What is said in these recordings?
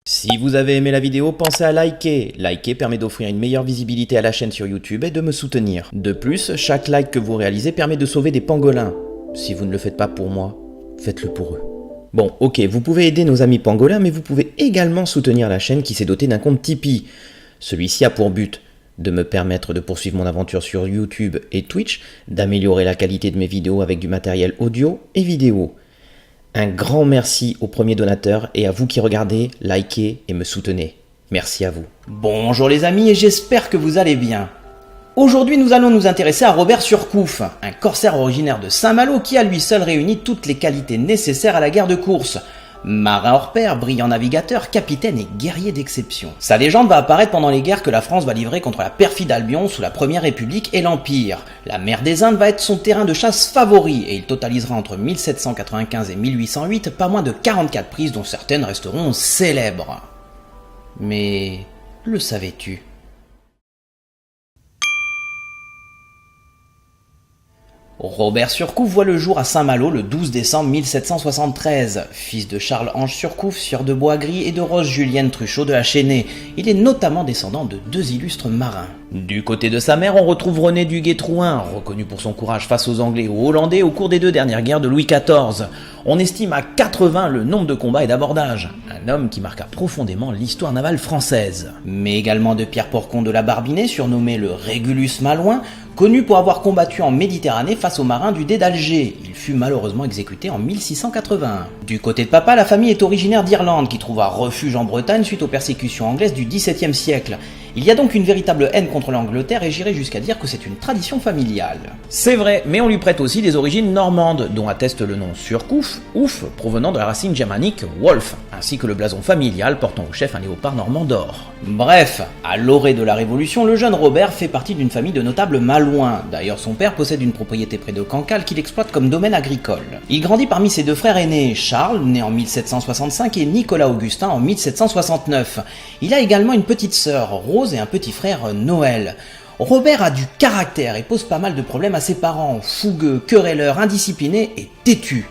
Si vous avez aimé la vidéo, pensez à liker. Liker permet d'offrir une meilleure visibilité à la chaîne sur YouTube et de me soutenir. De plus, chaque like que vous réalisez permet de sauver des pangolins. Si vous ne le faites pas pour moi, faites-le pour eux. Bon, ok, vous pouvez aider nos amis pangolins, mais vous pouvez également soutenir la chaîne qui s'est dotée d'un compte Tipeee. Celui-ci a pour but de me permettre de poursuivre mon aventure sur YouTube et Twitch, d'améliorer la qualité de mes vidéos avec du matériel audio et vidéo. Un grand merci aux premiers donateurs et à vous qui regardez, likez et me soutenez. Merci à vous. Bonjour les amis et j'espère que vous allez bien. Aujourd'hui nous allons nous intéresser à Robert Surcouf, un corsaire originaire de Saint-Malo qui à lui seul réunit toutes les qualités nécessaires à la guerre de course. Marin hors pair, brillant navigateur, capitaine et guerrier d'exception. Sa légende va apparaître pendant les guerres que la France va livrer contre la perfide Albion sous la Première République et l'Empire. La mer des Indes va être son terrain de chasse favori et il totalisera entre 1795 et 1808 pas moins de 44 prises dont certaines resteront célèbres. Mais le savais-tu ? Robert Surcouf voit le jour à Saint-Malo le 12 décembre 1773. Fils de Charles-Ange Surcouf, sieur de Boisgris et de Rose Julienne Truchot de la Chesnée. Il est notamment descendant de deux illustres marins. Du côté de sa mère, on retrouve René du Guay-Trouin, reconnu pour son courage face aux Anglais et aux Hollandais au cours des deux dernières guerres de Louis XIV. On estime à 80 le nombre de combats et d'abordages. Un homme qui marqua profondément l'histoire navale française. Mais également de Pierre Porcon de la Barbinais, surnommé le Régulus Malouin, connu pour avoir combattu en Méditerranée face aux marins du Dey d'Alger. Il fut malheureusement exécuté en 1681. Du côté de papa, la famille est originaire d'Irlande, qui trouva refuge en Bretagne suite aux persécutions anglaises du XVIIe siècle. Il y a donc une véritable haine contre l'Angleterre et j'irai jusqu'à dire que c'est une tradition familiale. C'est vrai, mais on lui prête aussi des origines normandes, dont atteste le nom Surcouf, ouf, provenant de la racine germanique wolf, ainsi que le blason familial portant au chef un léopard normand d'or. Bref, à l'orée de la Révolution, le jeune Robert fait partie d'une famille de notables malouins. D'ailleurs, son père possède une propriété près de Cancale qu'il exploite comme domaine agricole. Il grandit parmi ses deux frères aînés, Charles, né en 1765, et Nicolas Augustin en 1769. Il a également une petite sœur, Rose, et un petit frère, Noël. Robert a du caractère et pose pas mal de problèmes à ses parents, fougueux, querelleur, indiscipliné et têtu.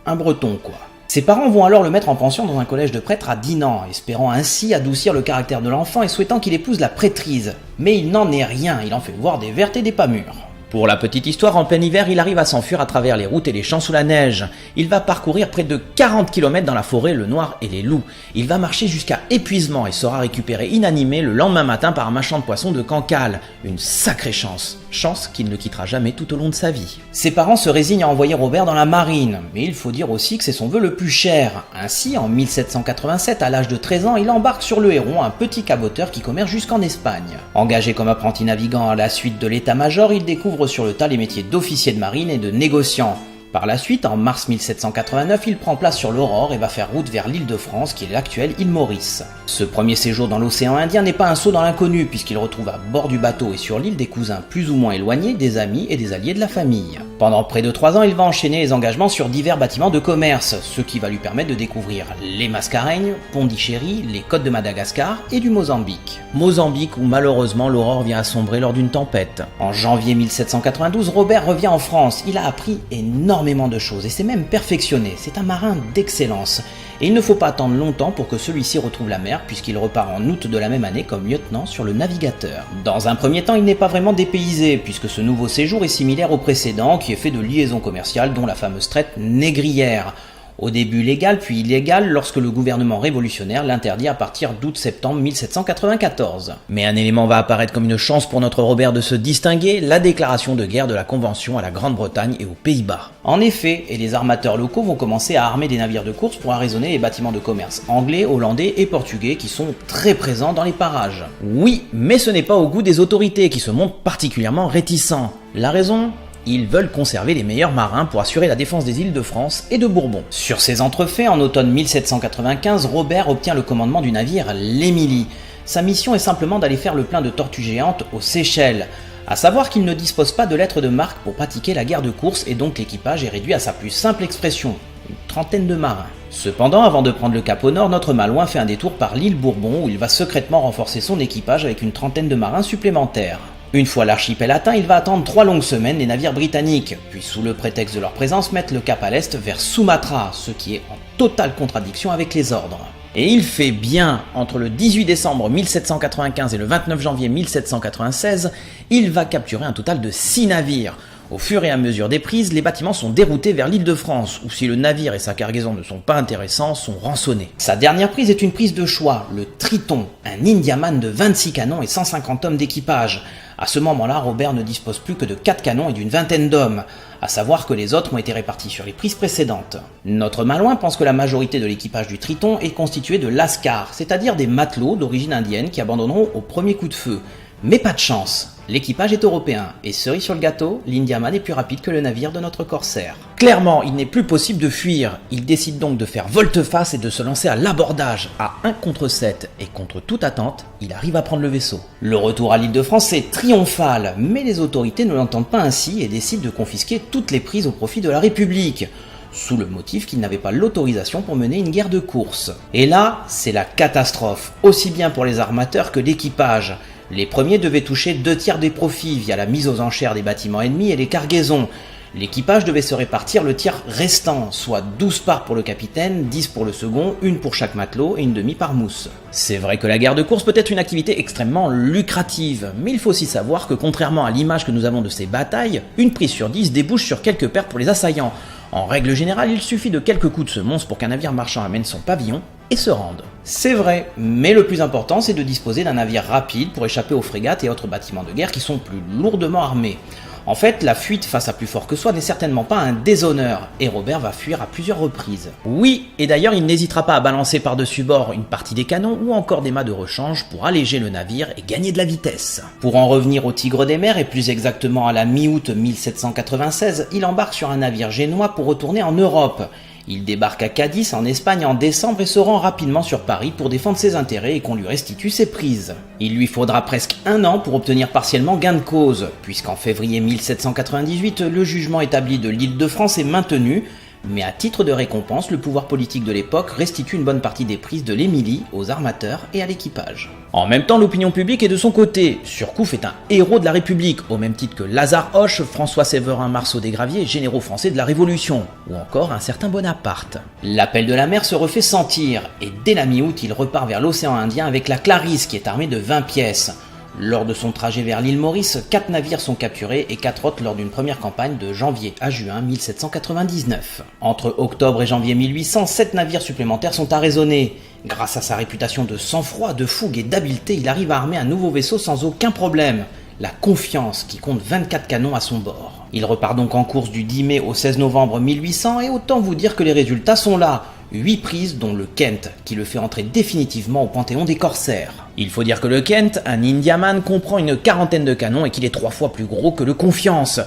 Un breton, quoi. Ses parents vont alors le mettre en pension dans un collège de prêtres à Dinan, espérant ainsi adoucir le caractère de l'enfant et souhaitant qu'il épouse la prêtrise. Mais il n'en est rien, il en fait voir des vertes et des pas mûres. Pour la petite histoire, en plein hiver, il arrive à s'enfuir à travers les routes et les champs sous la neige. Il va parcourir près de 40 km dans la forêt, le noir et les loups. Il va marcher jusqu'à épuisement et sera récupéré inanimé le lendemain matin par un marchand de poissons de Cancale. Une sacrée chance. Chance qu'il ne quittera jamais tout au long de sa vie. Ses parents se résignent à envoyer Robert dans la marine, mais il faut dire aussi que c'est son vœu le plus cher. Ainsi, en 1787, à l'âge de 13 ans, il embarque sur le Héron, un petit caboteur qui commerce jusqu'en Espagne. Engagé comme apprenti navigant à la suite de l'état-major, il découvre sur le tas les métiers d'officier de marine et de négociant. Par la suite, en mars 1789, il prend place sur l'Aurore et va faire route vers l'île de France, qui est l'actuelle île Maurice. Ce premier séjour dans l'océan Indien n'est pas un saut dans l'inconnu, puisqu'il retrouve à bord du bateau et sur l'île des cousins plus ou moins éloignés, des amis et des alliés de la famille. Pendant près de 3 ans, il va enchaîner les engagements sur divers bâtiments de commerce, ce qui va lui permettre de découvrir les Mascareignes, Pondichéry, les côtes de Madagascar et du Mozambique. Mozambique où malheureusement l'Aurore vient à sombrer lors d'une tempête. En janvier 1792, Robert revient en France. Il a appris énormément de choses et s'est même perfectionné. C'est un marin d'excellence. Et il ne faut pas attendre longtemps pour que celui-ci retrouve la mer puisqu'il repart en août de la même année comme lieutenant sur le Navigateur. Dans un premier temps, il n'est pas vraiment dépaysé puisque ce nouveau séjour est similaire au précédent qui est fait de liaisons commerciales dont la fameuse traite négrière. Au début légal puis illégal lorsque le gouvernement révolutionnaire l'interdit à partir d'août-septembre 1794. Mais un élément va apparaître comme une chance pour notre Robert de se distinguer, la déclaration de guerre de la Convention à la Grande-Bretagne et aux Pays-Bas. En effet, et les armateurs locaux vont commencer à armer des navires de course pour arraisonner les bâtiments de commerce anglais, hollandais et portugais qui sont très présents dans les parages. Oui, mais ce n'est pas au goût des autorités qui se montrent particulièrement réticents. La raison ? Ils veulent conserver les meilleurs marins pour assurer la défense des îles de France et de Bourbon. Sur ces entrefaits, en automne 1795, Robert obtient le commandement du navire l'Émilie. Sa mission est simplement d'aller faire le plein de tortues géantes aux Seychelles. À savoir qu'il ne dispose pas de lettres de marque pour pratiquer la guerre de course et donc l'équipage est réduit à sa plus simple expression, une trentaine de marins. Cependant, avant de prendre le cap au nord, notre Malouin fait un détour par l'île Bourbon où il va secrètement renforcer son équipage avec une trentaine de marins supplémentaires. Une fois l'archipel atteint, il va attendre 3 longues semaines les navires britanniques, puis sous le prétexte de leur présence mettre le cap à l'est vers Sumatra, ce qui est en totale contradiction avec les ordres. Et il fait bien. Entre le 18 décembre 1795 et le 29 janvier 1796, il va capturer un total de 6 navires. Au fur et à mesure des prises, les bâtiments sont déroutés vers l'île de France, où si le navire et sa cargaison ne sont pas intéressants, sont rançonnés. Sa dernière prise est une prise de choix, le Triton, un Indiaman de 26 canons et 150 hommes d'équipage. À ce moment-là, Robert ne dispose plus que de 4 canons et d'une vingtaine d'hommes, à savoir que les autres ont été répartis sur les prises précédentes. Notre Malouin pense que la majorité de l'équipage du Triton est constituée de lascars, c'est-à-dire des matelots d'origine indienne qui abandonneront au premier coup de feu. Mais pas de chance, l'équipage est européen, et cerise sur le gâteau, l'Indiaman est plus rapide que le navire de notre corsaire. Clairement, il n'est plus possible de fuir, il décide donc de faire volte-face et de se lancer à l'abordage. À 1 contre 7, et contre toute attente, il arrive à prendre le vaisseau. Le retour à l'île de France est triomphal, mais les autorités ne l'entendent pas ainsi et décident de confisquer toutes les prises au profit de la République, sous le motif qu'ils n'avaient pas l'autorisation pour mener une guerre de course. Et là, c'est la catastrophe, aussi bien pour les armateurs que l'équipage. Les premiers devaient toucher 2 tiers des profits via la mise aux enchères des bâtiments ennemis et les cargaisons. L'équipage devait se répartir le tiers restant, soit 12 parts pour le capitaine, 10 pour le second, 1 pour chaque matelot et une demi par mousse. C'est vrai que la guerre de course peut être une activité extrêmement lucrative, mais il faut aussi savoir que contrairement à l'image que nous avons de ces batailles, une prise sur 10 débouche sur quelques pertes pour les assaillants. En règle générale, il suffit de quelques coups de semonce pour qu'un navire marchand amène son pavillon et se rende. C'est vrai, mais le plus important c'est de disposer d'un navire rapide pour échapper aux frégates et autres bâtiments de guerre qui sont plus lourdement armés. En fait, la fuite face à plus fort que soi n'est certainement pas un déshonneur, et Robert va fuir à plusieurs reprises. Oui, et d'ailleurs il n'hésitera pas à balancer par-dessus bord une partie des canons ou encore des mâts de rechange pour alléger le navire et gagner de la vitesse. Pour en revenir au Tigre des mers, et plus exactement à la mi-août 1796, il embarque sur un navire génois pour retourner en Europe. Il débarque à Cadiz en Espagne en décembre et se rend rapidement sur Paris pour défendre ses intérêts et qu'on lui restitue ses prises. Il lui faudra presque 1 an pour obtenir partiellement gain de cause, puisqu'en février 1798, le jugement établi de l'île de France est maintenu, mais à titre de récompense, le pouvoir politique de l'époque restitue une bonne partie des prises de l'Émilie aux armateurs et à l'équipage. En même temps, l'opinion publique est de son côté. Surcouf est un héros de la République, au même titre que Lazare Hoche, François-Séverin Marceau des Graviers, généraux français de la Révolution, ou encore un certain Bonaparte. L'appel de la mer se refait sentir, et dès la mi-août, il repart vers l'océan Indien avec la Clarisse, qui est armée de 20 pièces. Lors de son trajet vers l'île Maurice, 4 navires sont capturés et 4 autres lors d'une première campagne de janvier à juin 1799. Entre octobre et janvier 1800, 7 navires supplémentaires sont arraisonnés. Grâce à sa réputation de sang-froid, de fougue et d'habileté, il arrive à armer un nouveau vaisseau sans aucun problème. La Confiance, qui compte 24 canons à son bord. Il repart donc en course du 10 mai au 16 novembre 1800 et autant vous dire que les résultats sont là. 8 prises dont le Kent, qui le fait entrer définitivement au panthéon des corsaires. Il faut dire que le Kent, un Indiaman, comprend une 40aine de canons et qu'il est 3 fois plus gros que le Confiance.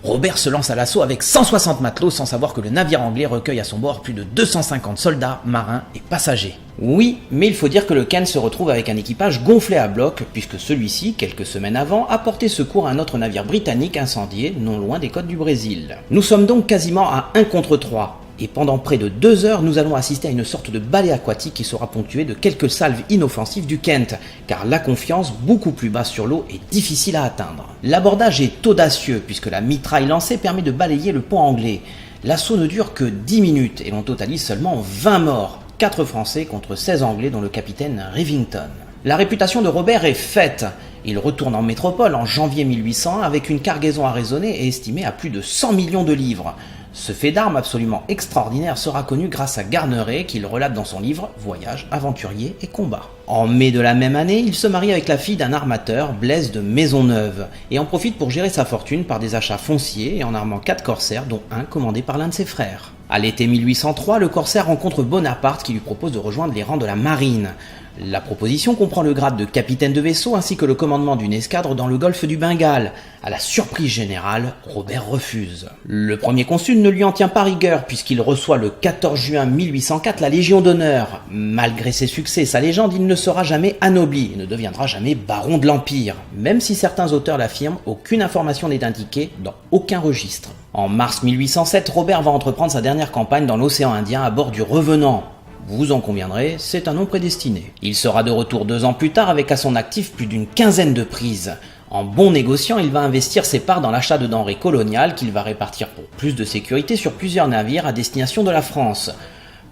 Robert se lance à l'assaut avec 160 matelots sans savoir que le navire anglais recueille à son bord plus de 250 soldats, marins et passagers. Oui, mais il faut dire que le Kent se retrouve avec un équipage gonflé à bloc puisque celui-ci, quelques semaines avant, a porté secours à un autre navire britannique incendié non loin des côtes du Brésil. Nous sommes donc quasiment à 1 contre 3. Et pendant près de 2 heures, nous allons assister à une sorte de balai aquatique qui sera ponctué de quelques salves inoffensives du Kent, car la Confiance, beaucoup plus basse sur l'eau, est difficile à atteindre. L'abordage est audacieux, puisque la mitraille lancée permet de balayer le pont anglais. L'assaut ne dure que 10 minutes, et l'on totalise seulement 20 morts, 4 Français contre 16 Anglais dont le capitaine Rivington. La réputation de Robert est faite. Il retourne en métropole en janvier 1800 avec une cargaison arraisonnée et estimée à plus de 100 millions de livres. Ce fait d'armes absolument extraordinaire sera connu grâce à Garneret qu'il relate dans son livre « Voyages, aventuriers et combats ». En mai de la même année, il se marie avec la fille d'un armateur, Blaise de Maisonneuve, et en profite pour gérer sa fortune par des achats fonciers et en armant 4 corsaires dont un commandé par l'un de ses frères. À l'été 1803, le corsaire rencontre Bonaparte qui lui propose de rejoindre les rangs de la marine. La proposition comprend le grade de capitaine de vaisseau ainsi que le commandement d'une escadre dans le golfe du Bengale. À la surprise générale, Robert refuse. Le premier consul ne lui en tient pas rigueur puisqu'il reçoit le 14 juin 1804 la Légion d'honneur. Malgré ses succès et sa légende, il ne sera jamais anobli et ne deviendra jamais baron de l'Empire. Même si certains auteurs l'affirment, aucune information n'est indiquée dans aucun registre. En mars 1807, Robert va entreprendre sa dernière campagne dans l'océan Indien à bord du Revenant. Vous en conviendrez, c'est un nom prédestiné. Il sera de retour 2 ans plus tard avec à son actif plus d'une 15aine de prises. En bon négociant, il va investir ses parts dans l'achat de denrées coloniales qu'il va répartir pour plus de sécurité sur plusieurs navires à destination de la France.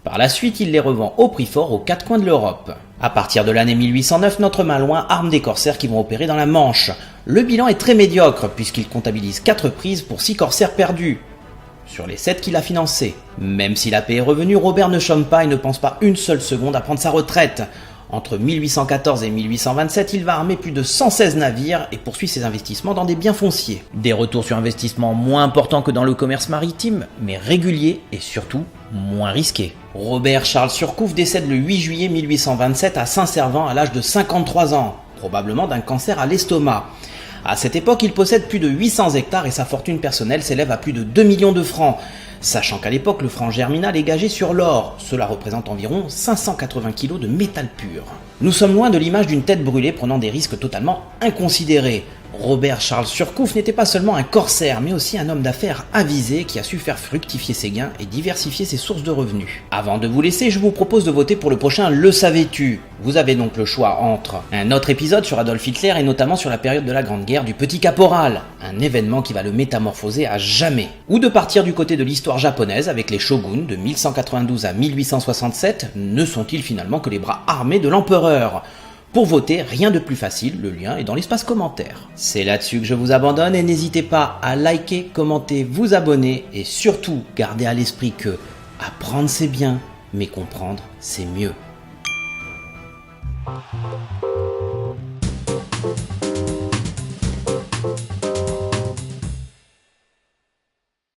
Par la suite, il les revend au prix fort aux quatre coins de l'Europe. À partir de l'année 1809, notre Malouin arme des corsaires qui vont opérer dans la Manche. Le bilan est très médiocre puisqu'il comptabilise 4 prises pour 6 corsaires perdus sur les 7 qu'il a financés. Même si la paix est revenue, Robert ne chôme pas et ne pense pas une seule seconde à prendre sa retraite. Entre 1814 et 1827, il va armer plus de 116 navires et poursuit ses investissements dans des biens fonciers. Des retours sur investissement moins importants que dans le commerce maritime, mais réguliers et surtout moins risqués. Robert Charles Surcouf décède le 8 juillet 1827 à Saint-Servant à l'âge de 53 ans, probablement d'un cancer à l'estomac. À cette époque, il possède plus de 800 hectares et sa fortune personnelle s'élève à plus de 2 millions de francs. Sachant qu'à l'époque, le franc germinal est gagé sur l'or. Cela représente environ 580 kg de métal pur. Nous sommes loin de l'image d'une tête brûlée prenant des risques totalement inconsidérés. Robert Charles Surcouf n'était pas seulement un corsaire, mais aussi un homme d'affaires avisé qui a su faire fructifier ses gains et diversifier ses sources de revenus. Avant de vous laisser, je vous propose de voter pour le prochain Le Savais-tu ? Vous avez donc le choix entre un autre épisode sur Adolf Hitler et notamment sur la période de la Grande Guerre du Petit Caporal, un événement qui va le métamorphoser à jamais, ou de partir du côté de l'histoire japonaise avec les shoguns de 1192 à 1867, ne sont-ils finalement que les bras armés de l'empereur ? Pour voter, rien de plus facile, le lien est dans l'espace commentaire. C'est là-dessus que je vous abandonne et n'hésitez pas à liker, commenter, vous abonner et surtout gardez à l'esprit que apprendre c'est bien, mais comprendre c'est mieux.